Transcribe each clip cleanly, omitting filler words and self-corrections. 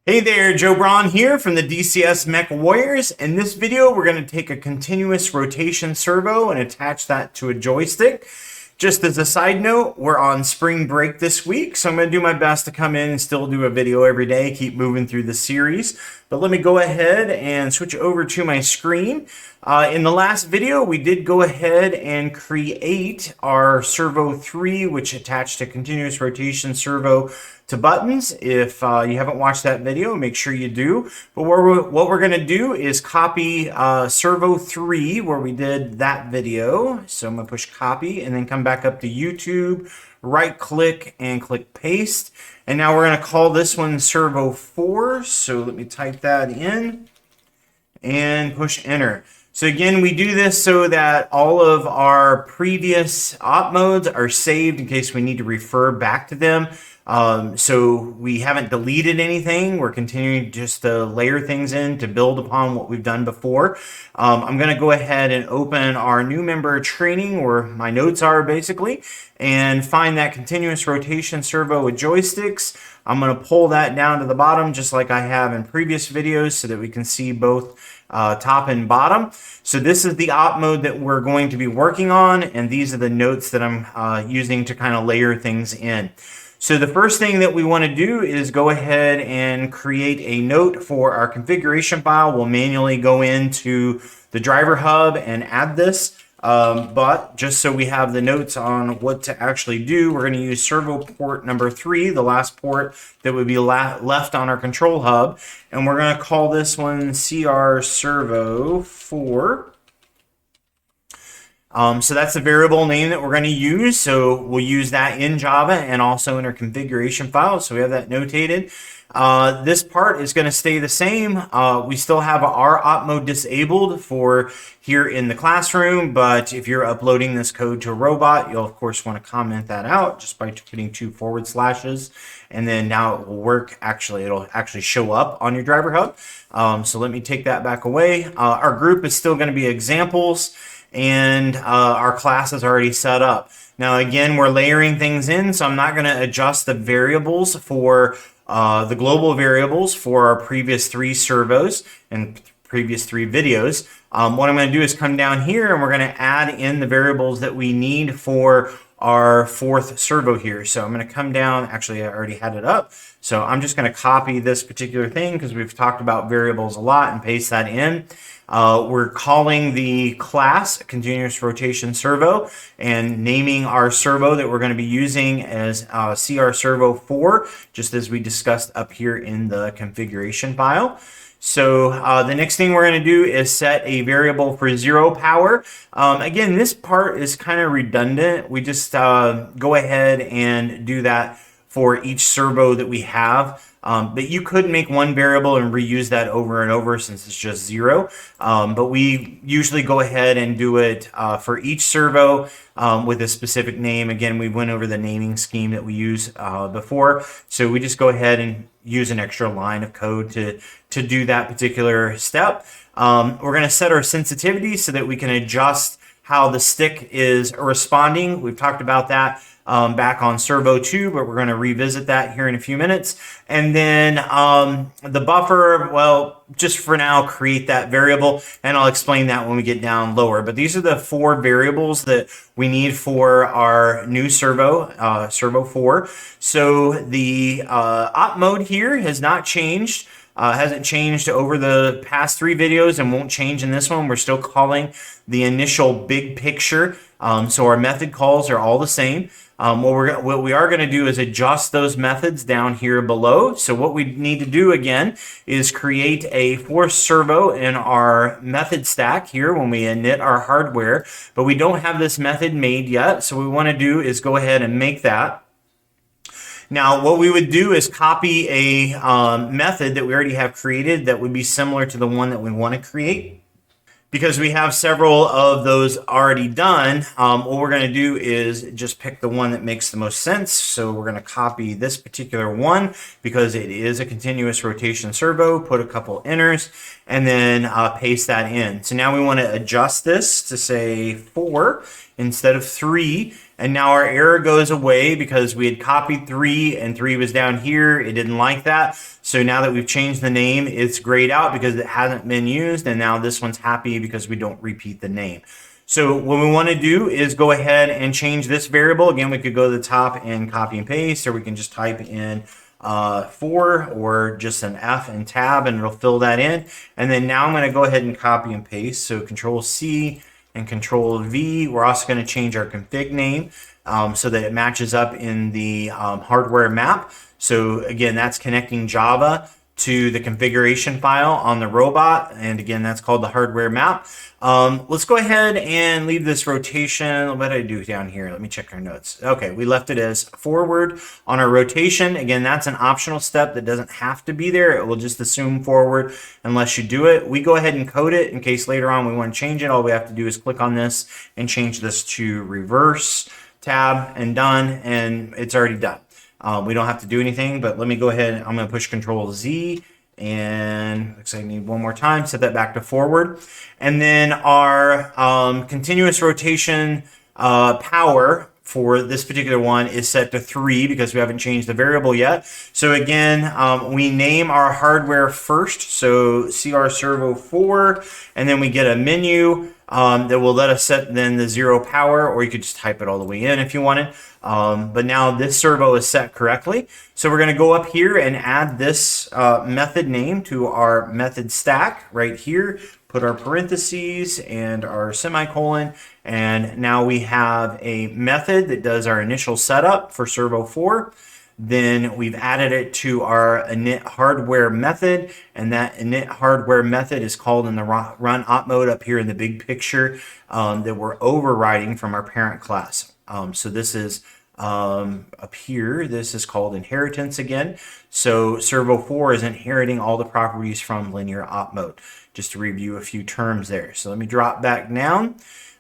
Hey there, Joe Braun here from the DCS Mech Warriors. In this video, we're going to take a continuous rotation servo and attach that to a joystick. Just as a side note, we're on spring break this week, so I'm going to do my best to come in and still do a video every day, keep moving through the series. But let me go ahead and switch over to my screen. In the last video, we did go ahead and create our Servo 3, which attached a continuous rotation servo to buttons. If you haven't watched that video, make sure you do. But what we're going to do is copy Servo 3, where we did that video. So I'm going to push copy and then come back up to YouTube, right click and click paste. And now we're going to call this one Servo 4. So let me type that in and push enter. So again, we do this so that all of our previous op modes are saved in case we need to refer back to them. So we haven't deleted anything. We're continuing just to layer things in to build upon what we've done before. I'm going to go ahead and open our new member training, where my notes are basically, and find that continuous rotation servo with joysticks. I'm going to pull that down to the bottom just like I have in previous videos so that we can see both top and bottom. So this is the op mode that we're going to be working on, and these are the notes that I'm using to kind of layer things in. So the first thing that we want to do is go ahead and create a note for our configuration file. We'll manually go into the driver hub and add this. But just so we have the notes on what to actually do, we're going to use servo port number 3, the last port that would be left on our control hub. And we're going to call this one CR Servo 4. So that's the variable name that we're going to use. So we'll use that in Java and also in our configuration file. So we have that notated. This part is going to stay the same. We still have our op mode disabled for here in the classroom, but if you're uploading this code to a robot, you'll of course want to comment that out just by putting 2 forward slashes, and then now it will work. It'll actually show up on your driver hub. So let me take that back away. Our group is still going to be examples, and our class is already set up. Now again, we're layering things in, so I'm not going to adjust the variables for the global variables for our previous 3 servos and previous 3 videos. What I'm going to do is come down here and we're going to add in the variables that we need for our 4th servo here. So I'm going to come down, actually I already had it up, so I'm just going to copy this particular thing because we've talked about variables a lot, and paste that in. We're calling the class continuous rotation servo and naming our servo that we're going to be using as CR Servo 4, just as we discussed up here in the configuration file. So the next thing we're going to do is set a variable for 0 power. Again, this part is kind of redundant. We just go ahead and do that for each servo that we have. But you could make one variable and reuse that over and over since it's just 0. But we usually go ahead and do it for each servo with a specific name. Again, we went over the naming scheme that we used before. So we just go ahead and use an extra line of code to do that particular step. We're going to set our sensitivity so that we can adjust how the stick is responding. We've talked about that back on Servo 2, but we're going to revisit that here in a few minutes. And then the buffer, well, just for now, create that variable, and I'll explain that when we get down lower. But these are the 4 variables that we need for our new servo, Servo 4. So the op mode here has not changed. Hasn't changed over the past 3 videos and won't change in this one. We're still calling the initial big picture. So our method calls are all the same. What we are going to do is adjust those methods down here below. So what we need to do again is create a 4th servo in our method stack here when we init our hardware, but we don't have this method made yet. So what we want to do is go ahead and make that. Now, what we would do is copy a method that we already have created that would be similar to the one that we want to create. Because we have several of those already done, what we're going to do is just pick the one that makes the most sense. So we're going to copy this particular one because it is a continuous rotation servo, put a couple enters, and then paste that in. So now we want to adjust this to say 4 instead of 3. And now our error goes away because we had copied 3 and 3 was down here. It didn't like that. So now that we've changed the name, it's grayed out because it hasn't been used. And now this one's happy because we don't repeat the name. So what we want to do is go ahead and change this variable. Again, we could go to the top and copy and paste, or we can just type in 4 or just an F and tab, and it'll fill that in. And then now I'm going to go ahead and copy and paste. So Control C and Control V. We're also going to change our config name so that it matches up in the hardware map. So again, that's connecting Java to the configuration file on the robot, and again, that's called the hardware map. Let's go ahead and leave this rotation. What did I do down here? Let me check our notes. Okay, we left it as forward on our rotation. Again, that's an optional step that doesn't have to be there. It will just assume forward unless you do it. We go ahead and code it in case later on we want to change it. All we have to do is click on this and change this to reverse, tab, and done, and it's already done. We don't have to do anything, but let me go ahead. I'm going to push Control Z, and looks like I need one more time. Set that back to forward. And then our continuous rotation power for this particular one is set to 3 because we haven't changed the variable yet. So again, we name our hardware first. So CR Servo 4, and then we get a menu that will let us set then the 0 power, or you could just type it all the way in if you wanted. But now this servo is set correctly. So we're going to go up here and add this method name to our method stack right here. Put our parentheses and our semicolon, and now we have a method that does our initial setup for Servo 4. Then we've added it to our init hardware method, and that init hardware method is called in the run op mode up here in the big picture that we're overriding from our parent class. So this is up here, this is called inheritance again. So Servo 4 is inheriting all the properties from linear op mode, just to review a few terms there. So let me drop back down.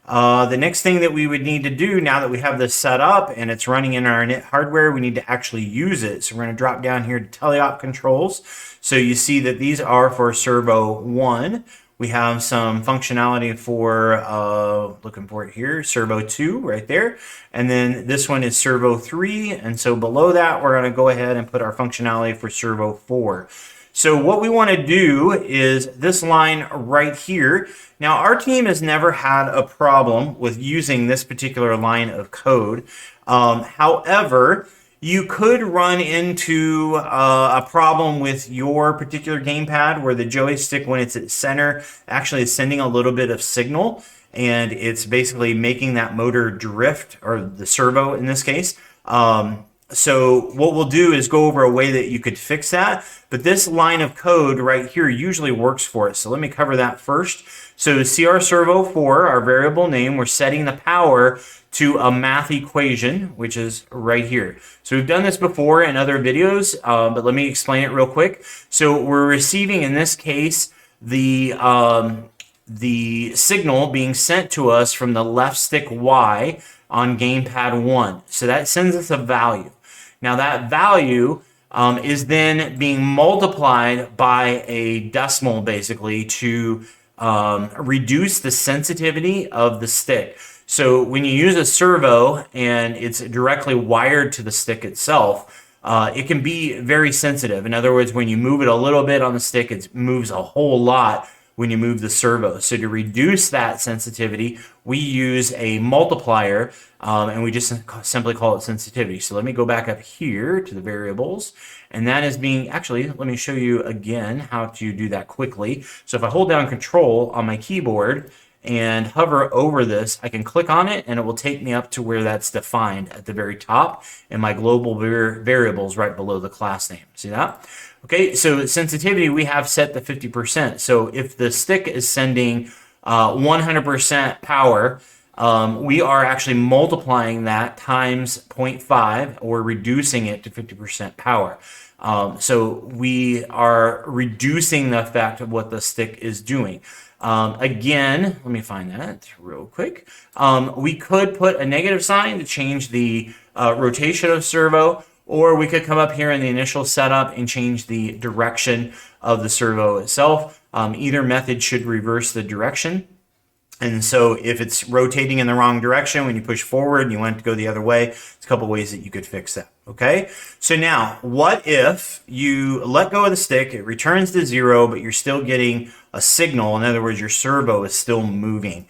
The next thing that we would need to do now that we have this set up and it's running in our init hardware, we need to actually use it. So we're going to drop down here to teleop controls. So you see that these are for Servo 1. We have some functionality for, looking for it here, Servo 2 right there. And then this one is Servo 3. And so below that, we're going to go ahead and put our functionality for Servo 4. So what we want to do is this line right here. Now, our team has never had a problem with using this particular line of code. However, you could run into a problem with your particular gamepad where the joystick, when it's at center, actually is sending a little bit of signal, and it's basically making that motor drift, or the servo in this case. So what we'll do is go over a way that you could fix that, but this line of code right here usually works for us. So let me cover that first. So CR Servo 4, our variable name, we're setting the power to a math equation, which is right here. So we've done this before in other videos, but let me explain it real quick. So we're receiving, in this case, the signal being sent to us from the left stick Y on gamepad 1. So that sends us a value. Now that value is then being multiplied by a decimal, basically, to reduce the sensitivity of the stick. So when you use a servo and it's directly wired to the stick itself, it can be very sensitive. In other words, when you move it a little bit on the stick, it moves a whole lot when you move the servo. So to reduce that sensitivity, we use a multiplier, and we just simply call it sensitivity. So let me go back up here to the variables, and that is being, actually, let me show you again how to do that quickly. So if I hold down Control on my keyboard and hover over this, I can click on it and it will take me up to where that's defined at the very top in my global variables right below the class name. See that? Okay, so sensitivity we have set to 50%. So if the stick is sending 100% power, we are actually multiplying that times 0.5, or reducing it to 50% power. So we are reducing the effect of what the stick is doing. Again, let me find that real quick. We could put a negative sign to change the rotation of servo, or we could come up here in the initial setup and change the direction of the servo itself. Either method should reverse the direction. And so if it's rotating in the wrong direction when you push forward and you want it to go the other way, there's a couple ways that you could fix that. Okay, so now what if you let go of the stick, it returns to 0, but you're still getting a signal? In other words, your servo is still moving.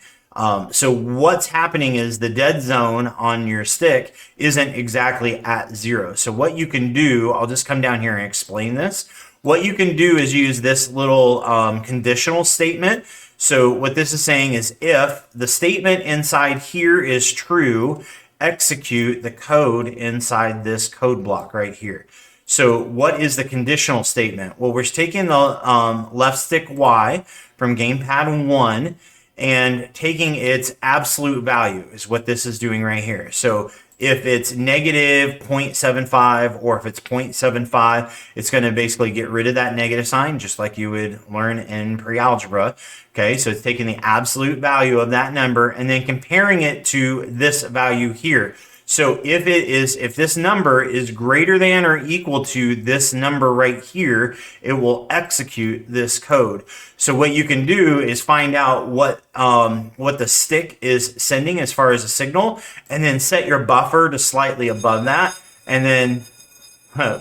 So what's happening is the dead zone on your stick isn't exactly at 0. So what you can do, I'll just come down here and explain this. What you can do is use this little conditional statement. So what this is saying is if the statement inside here is true, execute the code inside this code block right here. So what is the conditional statement? Well, we're taking the left stick Y from gamepad 1 and taking its absolute value is what this is doing right here. So if it's negative 0.75 or if it's 0.75, it's going to basically get rid of that negative sign, just like you would learn in pre-algebra. Okay, so it's taking the absolute value of that number and then comparing it to this value here. So if this number is greater than or equal to this number right here, it will execute this code. So what you can do is find out what the stick is sending as far as a signal, and then set your buffer to slightly above that. And then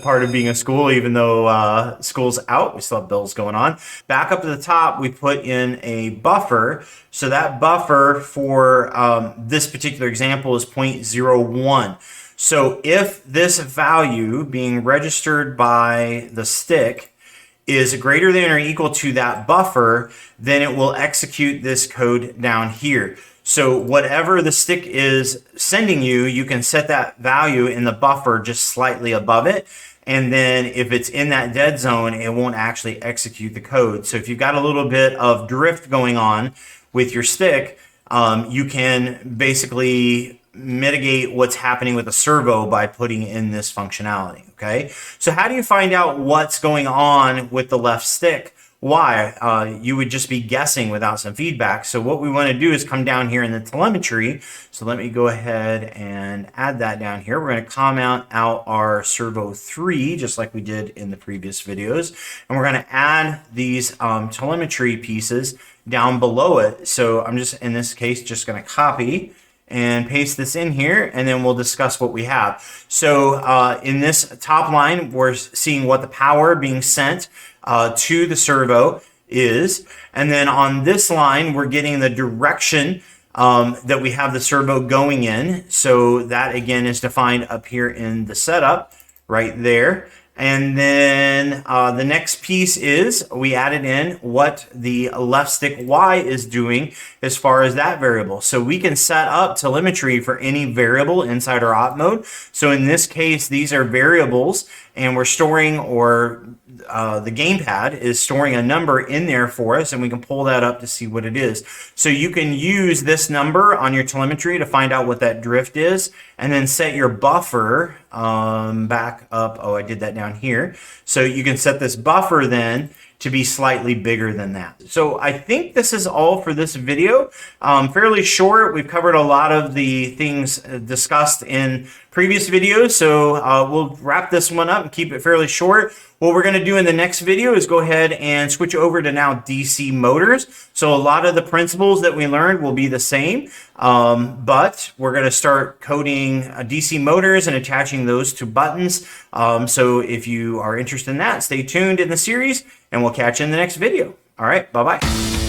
part of being a school, even though school's out, we still have bills going on. Back up to the top, we put in a buffer. So that buffer for this particular example is 0.01. So if this value being registered by the stick is greater than or equal to that buffer, then it will execute this code down here. So whatever the stick is sending you, you can set that value in the buffer just slightly above it. And then if it's in that dead zone, it won't actually execute the code. So if you've got a little bit of drift going on with your stick, you can basically mitigate what's happening with the servo by putting in this functionality. Okay, so how do you find out what's going on with the left stick? Why? You would just be guessing without some feedback. So what we want to do is come down here in the telemetry. So let me go ahead and add that down here. We're going to comment out our servo 3, just like we did in the previous videos. And we're going to add these telemetry pieces down below it. So I'm just, in this case, just going to copy and paste this in here, and then we'll discuss what we have. So in this top line, we're seeing what the power being sent to the servo is. And then on this line, we're getting the direction that we have the servo going in. So that again is defined up here in the setup right there. And then the next piece is we added in what the left stick Y is doing as far as that variable. So we can set up telemetry for any variable inside our op mode. So in this case, these are variables, and we're storing, or the gamepad is storing a number in there for us, and we can pull that up to see what it is. So you can use this number on your telemetry to find out what that drift is, and then set your buffer back up. Oh, I did that down here. So you can set this buffer then to be slightly bigger than that. So I think this is all for this video. Fairly short. We've covered a lot of the things discussed in previous videos. So we'll wrap this one up and keep it fairly short. What we're going to do in the next video is go ahead and switch over to now DC motors. So a lot of the principles that we learned will be the same, but we're going to start coding DC motors and attaching those to buttons. So if you are interested in that, stay tuned in the series, and we'll catch you in the next video. All right, bye-bye.